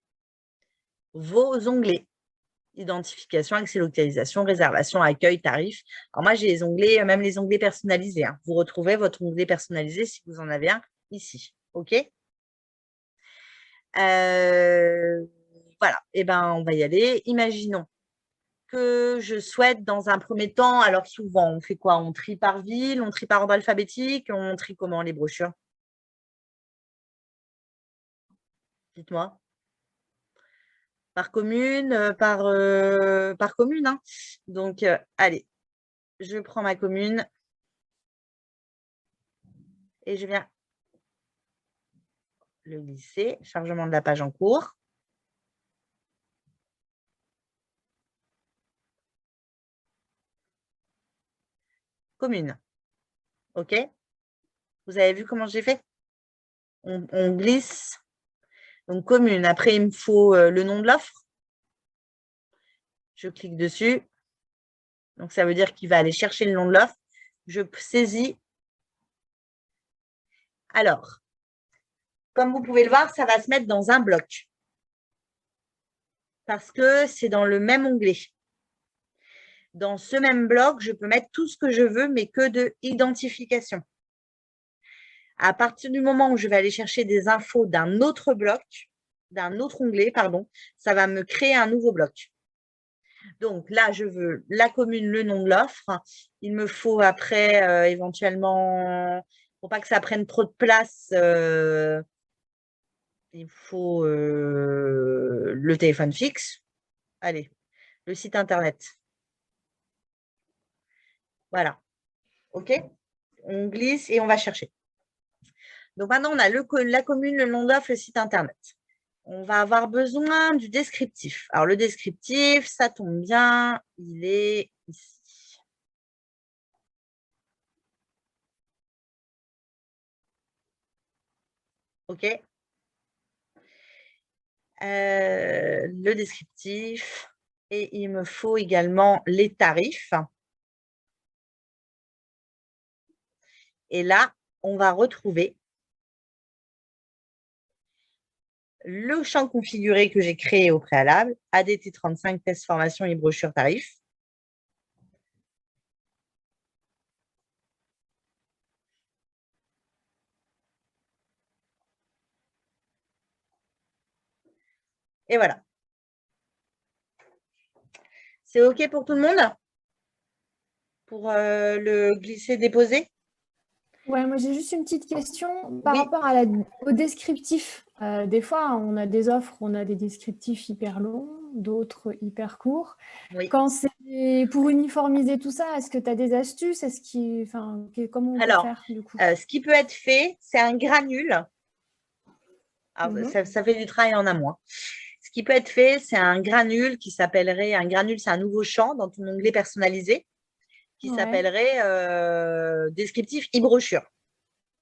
vos onglets. Identification, accès, localisation, réservation, accueil, tarif. Alors moi, j'ai les onglets, même les onglets personnalisés. Hein. Vous retrouvez votre onglet personnalisé si vous en avez un ici. OK? Voilà. Eh bien, on va y aller. Imaginons que je souhaite dans un premier temps, alors souvent, on fait quoi? On trie par ville, on trie par ordre alphabétique, on trie comment les brochures? Dites-moi. Par commune, par commune. Hein. Donc, allez, je prends ma commune et je viens le glisser. Chargement de la page en cours. Commune. OK? Vous avez vu comment j'ai fait? On glisse. Donc, commune. Après, il me faut le nom de l'offre. Je clique dessus. Donc, ça veut dire qu'il va aller chercher le nom de l'offre. Je saisis. Alors, comme vous pouvez le voir, ça va se mettre dans un bloc. Parce que c'est dans le même onglet. Dans ce même bloc, je peux mettre tout ce que je veux, mais que de identification. À partir du moment où je vais aller chercher des infos d'un autre bloc, d'un autre onglet, pardon, ça va me créer un nouveau bloc. Donc là, je veux la commune, le nom de l'offre. Il me faut après, éventuellement, pour pas que ça prenne trop de place, il faut le téléphone fixe. Allez, le site internet. Voilà. OK? On glisse et on va chercher. Donc maintenant, on a la commune, le nom d'offre, le site internet. On va avoir besoin du descriptif. Alors, le descriptif, ça tombe bien, il est ici. OK? Le descriptif. Et il me faut également les tarifs. Et là, on va retrouver le champ configuré que j'ai créé au préalable, ADT35, test formation et brochure tarif. Et voilà. C'est OK pour tout le monde? Pour le glisser-déposer? Ouais, moi j'ai juste une petite question par rapport au descriptif. Des fois, on a des offres, on a des descriptifs hyper longs, d'autres hyper courts. Oui. Quand c'est pour uniformiser tout ça, est-ce que tu as des astuces? Comment on peut faire du coup? Ce qui peut être fait, c'est un granule. Alors, ça fait du travail en amont. Ce qui peut être fait, c'est un granule qui s'appellerait, un granule, c'est un nouveau champ dans ton onglet personnalisé qui s'appellerait descriptif e-brochure.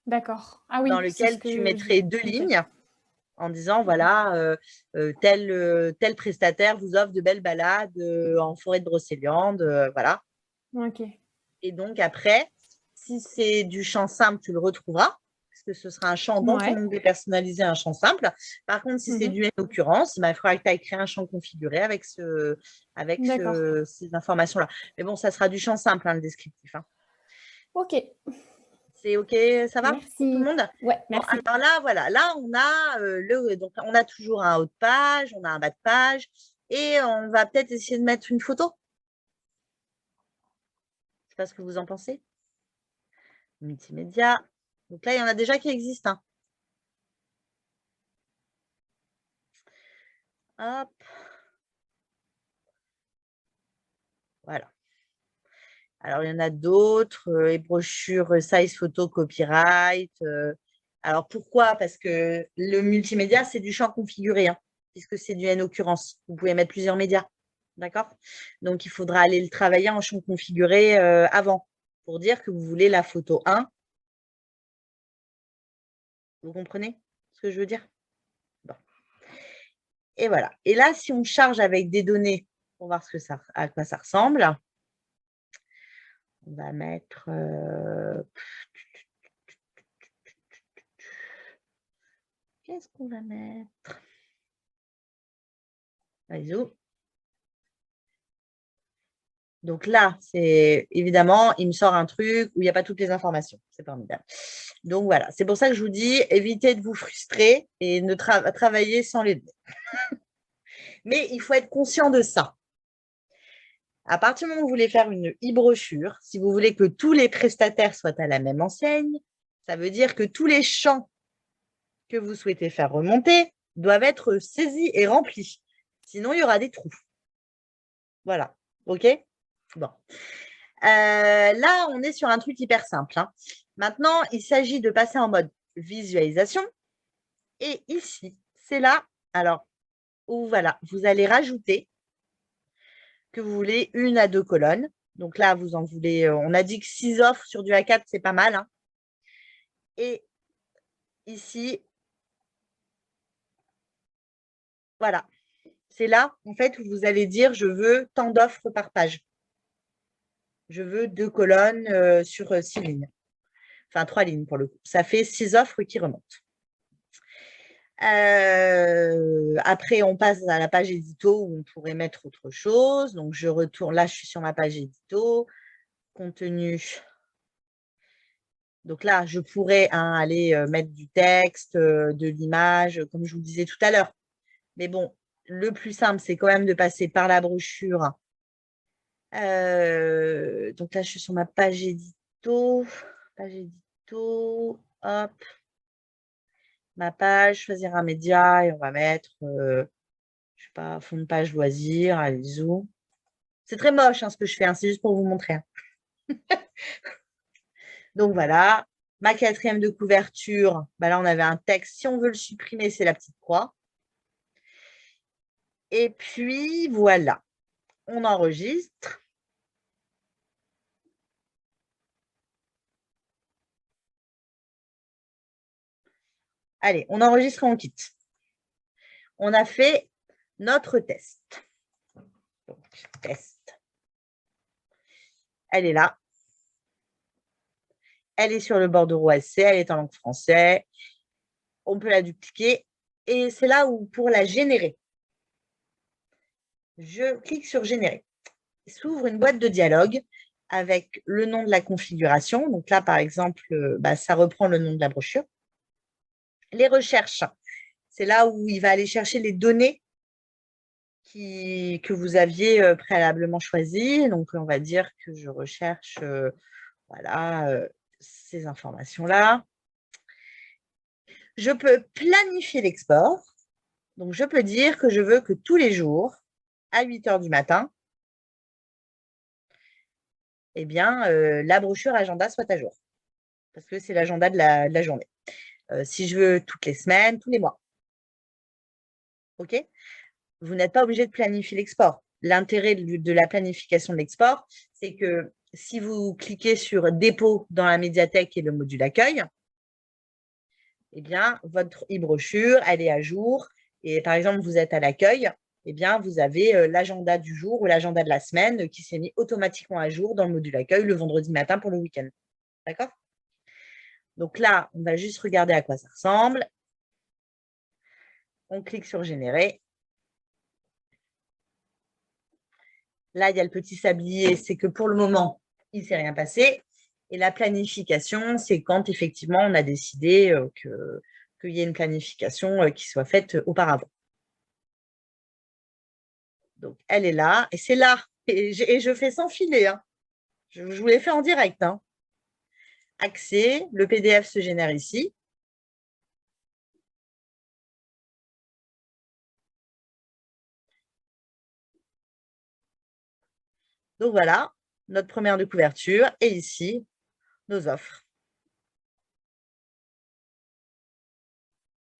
D'accord. Ah oui, dans lequel tu mettrais deux lignes en disant, voilà, tel prestataire vous offre de belles balades en forêt de Brocéliande, voilà. Ok. Et donc après, si c'est du champ simple, tu le retrouveras, parce que ce sera un champ dans ton onglet personnalisé, un champ simple. Par contre, si c'est du occurrence, il faudra que tu ailles créer un champ configuré avec ces informations-là. Mais bon, ça sera du champ simple, hein, le descriptif. Hein. Ok. C'est OK, ça va merci. Pour tout le monde? Ouais, merci. Bon, alors là, voilà, là, on a, donc, on a toujours un haut de page, on a un bas de page, et on va peut-être essayer de mettre une photo. Je ne sais pas ce que vous en pensez. Multimédia. Donc là, il y en a déjà qui existent. Hein. Hop. Voilà. Alors, il y en a d'autres, les brochures size photo copyright. Alors, pourquoi? Parce que le multimédia, c'est du champ configuré, hein, puisque c'est du N-occurrence. Vous pouvez mettre plusieurs médias. D'accord? Donc, il faudra aller le travailler en champ configuré avant, pour dire que vous voulez la photo 1. Vous comprenez ce que je veux dire? Et voilà. Et là, si on charge avec des données pour voir à quoi ça ressemble, on va mettre… qu'est-ce qu'on va mettre? Réseau. Donc là, c'est évidemment, il me sort un truc où il n'y a pas toutes les informations. C'est formidable. Donc voilà, c'est pour ça que je vous dis, évitez de vous frustrer et ne travailler sans les données. Mais il faut être conscient de ça. À partir du moment où vous voulez faire une e-brochure, si vous voulez que tous les prestataires soient à la même enseigne, ça veut dire que tous les champs que vous souhaitez faire remonter doivent être saisis et remplis. Sinon, il y aura des trous. Voilà. OK? Bon. Là, on est sur un truc hyper simple. Hein. Maintenant, il s'agit de passer en mode visualisation. Et ici, c'est là, alors, où voilà, vous allez rajouter que vous voulez 1 à 2 colonnes. Donc là, vous en voulez, on a dit que 6 offres sur du A4, c'est pas mal. Hein. Et ici, voilà, c'est là, en fait, où vous allez dire, je veux tant d'offres par page. Je veux 2 colonnes sur 6 lignes. Enfin, 3 lignes pour le coup. Ça fait 6 offres qui remontent. Après, on passe à la page édito où on pourrait mettre autre chose. Donc, je retourne. Là, je suis sur ma page édito. Contenu. Donc là, je pourrais aller mettre du texte, de l'image, comme je vous disais tout à l'heure. Mais bon, le plus simple, c'est quand même de passer par la brochure. Donc là, je suis sur ma page édito. Page édito. Hop. Ma page, choisir un média et on va mettre, je sais pas, fond de page loisirs, allez, zoom. C'est très moche hein, ce que je fais, hein, c'est juste pour vous montrer. Hein. Donc voilà, ma 4e de couverture, bah là on avait un texte, si on veut le supprimer, c'est la petite croix. Et puis voilà, on enregistre. Allez, on enregistre et on quitte. On a fait notre test. Donc, test. Elle est là. Elle est sur le bordereau ASC, elle est en langue française. On peut la dupliquer. Et c'est là où, pour la générer, je clique sur « Générer ». S'ouvre une boîte de dialogue avec le nom de la configuration. Donc là, par exemple, ça reprend le nom de la brochure. Les recherches, c'est là où il va aller chercher les données que vous aviez préalablement choisies. Donc, on va dire que je recherche voilà, ces informations-là. Je peux planifier l'export. Donc, je peux dire que je veux que tous les jours, à 8 h du matin, eh bien, la brochure agenda soit à jour. Parce que c'est l'agenda de la journée. Si je veux toutes les semaines, tous les mois. OK? Vous n'êtes pas obligé de planifier l'export. L'intérêt de la planification de l'export, c'est que si vous cliquez sur « Dépôt » dans la médiathèque et le module accueil, eh bien, votre e-brochure, elle est à jour. Et par exemple, vous êtes à l'accueil, eh bien, vous avez l'agenda du jour ou l'agenda de la semaine qui s'est mis automatiquement à jour dans le module accueil le vendredi matin pour le week-end. D'accord? Donc là, on va juste regarder à quoi ça ressemble. On clique sur « Générer ». Là, il y a le petit sablier, c'est que pour le moment, il ne s'est rien passé. Et la planification, c'est quand effectivement on a décidé qu'il y ait une planification qui soit faite auparavant. Donc, elle est là, et c'est là. Et je fais sans filer. Hein. Je vous l'ai fait en direct. Hein. Accès, le PDF se génère ici. Donc voilà, notre première de couverture, et ici, nos offres.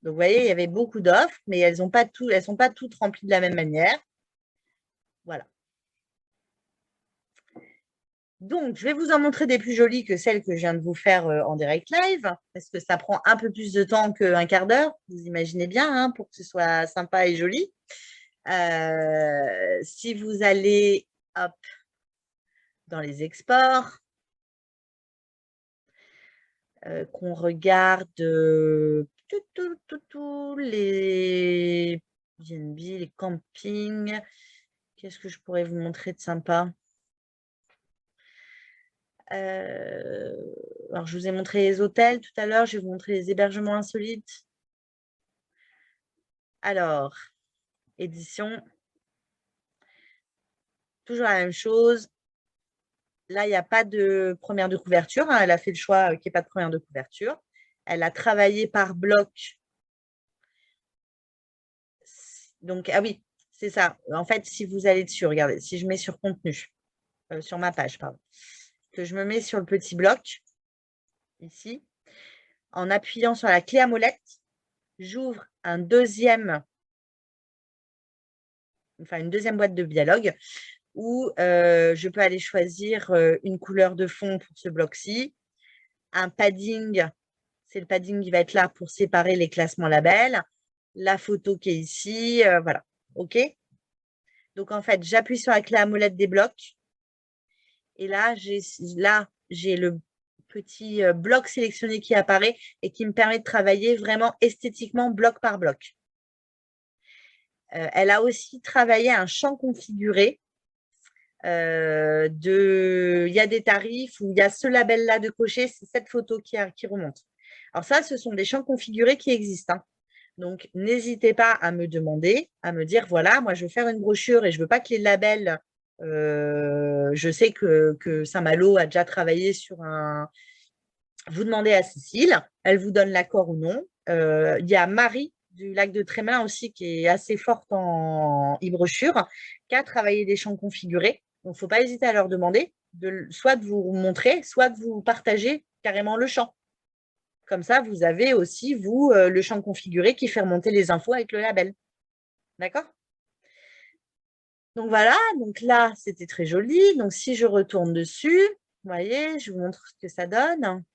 Donc vous voyez, il y avait beaucoup d'offres, mais elles ne sont pas toutes remplies de la même manière. Voilà. Donc, je vais vous en montrer des plus jolies que celles que je viens de vous faire en direct live, parce que ça prend un peu plus de temps qu'un quart d'heure. Vous imaginez bien, hein, pour que ce soit sympa et joli. Si vous allez hop, dans les exports, qu'on regarde les B&B, les campings. Qu'est-ce que je pourrais vous montrer de sympa? Alors, je vous ai montré les hôtels tout à l'heure. Je vais vous montrer les hébergements insolites. Alors, édition. Toujours la même chose. Là, il n'y a pas de première de couverture. Hein. Elle a fait le choix qu'il n'y ait pas de première de couverture. Elle a travaillé par bloc. Donc, ah oui, c'est ça. En fait, si vous allez dessus, regardez, si je mets sur contenu, sur ma page, pardon, que je me mets sur le petit bloc, ici, en appuyant sur la clé à molette, j'ouvre une deuxième boîte de dialogue où je peux aller choisir une couleur de fond pour ce bloc-ci, un padding, c'est le padding qui va être là pour séparer les classements labels, la photo qui est ici, voilà, OK? Donc, en fait, j'appuie sur la clé à molette des blocs et là, j'ai le petit bloc sélectionné qui apparaît et qui me permet de travailler vraiment esthétiquement bloc par bloc. Elle a aussi travaillé un champ configuré. Il y a des tarifs où il y a ce label-là de cocher, c'est cette photo qui remonte. Alors ça, ce sont des champs configurés qui existent. Hein. Donc, n'hésitez pas à me demander, à me dire, voilà, moi, je veux faire une brochure et je ne veux pas que les labels… je sais que Saint-Malo a déjà travaillé sur un… Vous demandez à Cécile, elle vous donne l'accord ou non. Il y a Marie du lac de Trémin aussi qui est assez forte en e-brochure, qui a travaillé des champs configurés. Donc, il ne faut pas hésiter à leur demander soit de vous montrer, soit de vous partager carrément le champ. Comme ça, vous avez aussi, vous, le champ configuré qui fait remonter les infos avec le label. D'accord? Donc, voilà. Donc là, c'était très joli. Donc, si je retourne dessus, vous voyez, je vous montre ce que ça donne.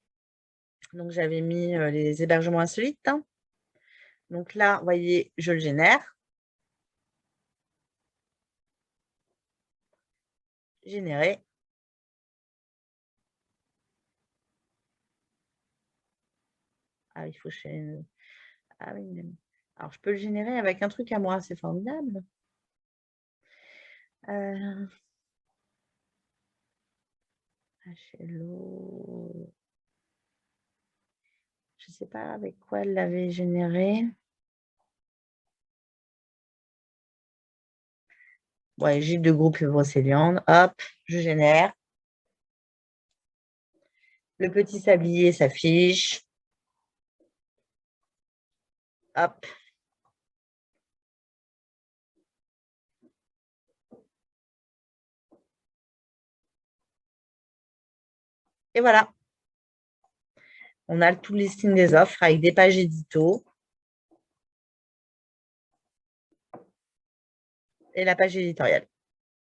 Donc, j'avais mis les hébergements insolites. Hein. Donc là, vous voyez, je le génère. Générer. Ah, il faut… Ah oui, alors, je peux le générer avec un truc à moi. C'est formidable. HLO. Je ne sais pas avec quoi elle l'avait généré. Ouais, gîte de groupe Brocéliande. Hop, je génère. Le petit sablier s'affiche. Hop. Et voilà. On a tout le listing des offres avec des pages édito. Et la page éditoriale.